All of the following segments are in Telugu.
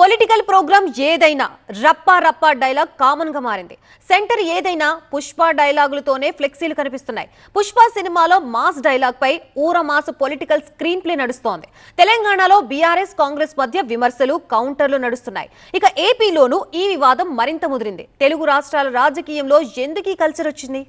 పొలిటికల్ ప్రోగ్రామ్ ఏదైనా రప్పా రప్పా డైలాగ్ కామన్ గా మారింది. సెంటర్ ఏదైనా పుష్ప డైలాగులతోనే ఫ్లెక్సీలు కనిపిస్తున్నాయి. పుష్ప సినిమాలో మాస్ డైలాగ్ పై ఊర మాస్ పొలిటికల్ స్క్రీన్ ప్లే నడుస్తోంది. తెలంగాణలో బీఆర్ఎస్ కాంగ్రెస్ మధ్య విమర్శలు కౌంటర్లు నడుస్తున్నాయి. ఇక ఏపీలోనూ ఈ వివాదం మరింత ముదిరింది. తెలుగు రాష్ట్రాల రాజకీయంలో ఎందుకు ఈ కల్చర్ వచ్చింది?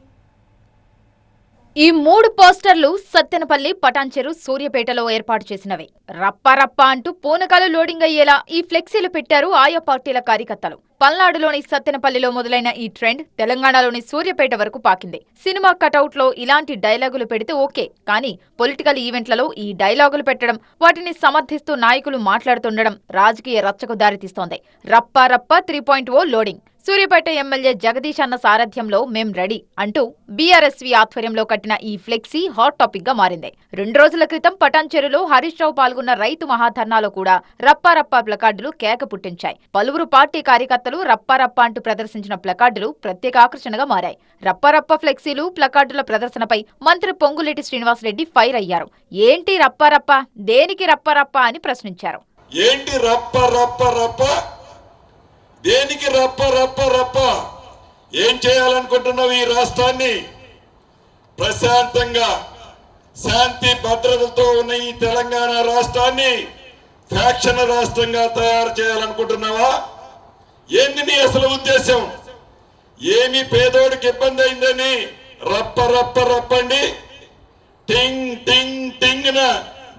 ఈ 3 పోస్టర్లు సత్తెనపల్లి, పటాన్చెరు, సూర్యాపేటలో ఏర్పాటు చేసినవి. రప్ప రప్ప అంటూ పూనకాలు లోడింగ్ అయ్యేలా ఈ ఫ్లెక్సీలు పెట్టారు ఆయా పార్టీల కార్యకర్తలు. పల్నాడులోని సత్తెనపల్లిలో మొదలైన ఈ ట్రెండ్ తెలంగాణలోని సూర్యాపేట వరకు పాకింది. సినిమా కటౌట్ లో ఇలాంటి డైలాగులు పెడితే ఓకే, కానీ పొలిటికల్ ఈవెంట్లలో ఈ డైలాగులు పెట్టడం, వాటిని సమర్థిస్తూ నాయకులు మాట్లాడుతుండడం రాజకీయ రచ్చకు దారితీస్తోంది. రప్ప రప్ప 3.0 లోడింగ్. సూర్యాపేట ఎమ్మెల్యే జగదీష్ అన్న సారథ్యంలో మేం రెడీ అంటూ బీఆర్ఎస్వీ ఆధ్వర్యంలో కట్టిన ఈ ఫ్లెక్సీ హాట్ టాపిక్ గా మారింది. 2 రోజుల క్రితం పటాన్చెరులో హరీష్ రావు పాల్గొన్న రైతు మహాధర్నాలో కూడా రప్పారప్ప ప్లకార్డులు కేక పుట్టించాయి. పలువురు పార్టీ కార్యకర్తలు రప్పారప్ప అంటూ ప్రదర్శించిన ప్లకార్డులు ప్రత్యేక ఆకర్షణగా మారాయి. రప్పారప్ప ఫ్లెక్సీలు, ప్లకార్డుల ప్రదర్శనపై మంత్రి పొంగులేటి శ్రీనివాసరెడ్డి ఫైర్ అయ్యారు. ఏంటి రప్పారప్ప, దేనికి రప్పారప్ప అని ప్రశ్నించారు. ఏంటి రప్ప రప్ప రప్ప, దేనికి రప్ప రప్ప రప్ప? ఏం చేయాలనుకుంటున్నావు? ఈ రాష్ట్రాన్ని ప్రశాంతంగా శాంతి భద్రతతో ఉన్న ఈ తెలంగాణ రాష్ట్రాన్ని ఫ్యాక్షన్ రాష్ట్రంగా తయారు చేయాలనుకుంటున్నావా? ఏంది నీ అసలు ఉద్దేశం? ఏమి పేదోడికి ఇబ్బంది అయిందని రప్ప రప్ప రప్పండి? టింగ్ టింగ్ టింగ్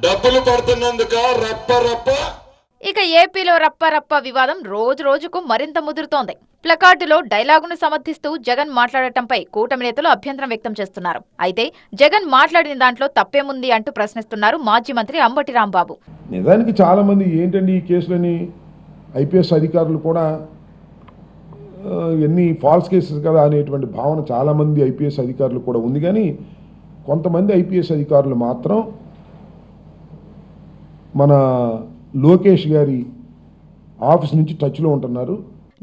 డబ్బులు పడుతున్నందుక రప్ప రప్ప? ఇక ఏపీలో రప్పారప్ప వివాదం రోజు రోజుకు మరింత ముదురుతోంది. ప్లకార్డులో డైలాగును సమర్థిస్తూ జగన్ మాట్లాడటంపై కూటమి నేతలు అభ్యంతరం వ్యక్తం చేస్తున్నారు. అయితే జగన్ మాట్లాడిన దాంట్లో తప్పేముంది అంటూ ప్రశ్నిస్తున్నారు మాజీ మంత్రి అంబటి రాంబాబు. నిజానికి చాలా మంది ఏంటండి ఈ కేసులని ఐపీఎస్ అధికారులు కూడా ఎన్ని ఫాల్స్ కేసెస్ కదా అనేటువంటి భావన చాలామంది ఐపీఎస్ అధికారులు కూడా ఉంది. కానీ కొంతమంది ఐపీఎస్ అధికారులు మాత్రం మన లోకేష్ గారి ఆఫీస్ నుంచి టచ్లో ఉంటున్నారు.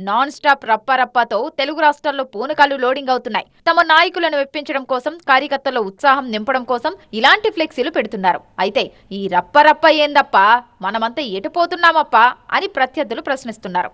నాన్ స్టాప్ రప్పారప్పతో తెలుగు రాష్ట్రాల్లో పూనకాలు లోడింగ్ అవుతున్నాయి. తమ నాయకులను మెప్పించడం కోసం, కార్యకర్తల్లో ఉత్సాహం నింపడం కోసం ఇలాంటి ఫ్లెక్సీలు పెడుతున్నారు. అయితే ఈ రప్పారప్ప ఏందప్పా, మనమంతా ఎటుపోతున్నామప్పా అని ప్రత్యర్థులు ప్రశ్నిస్తున్నారు.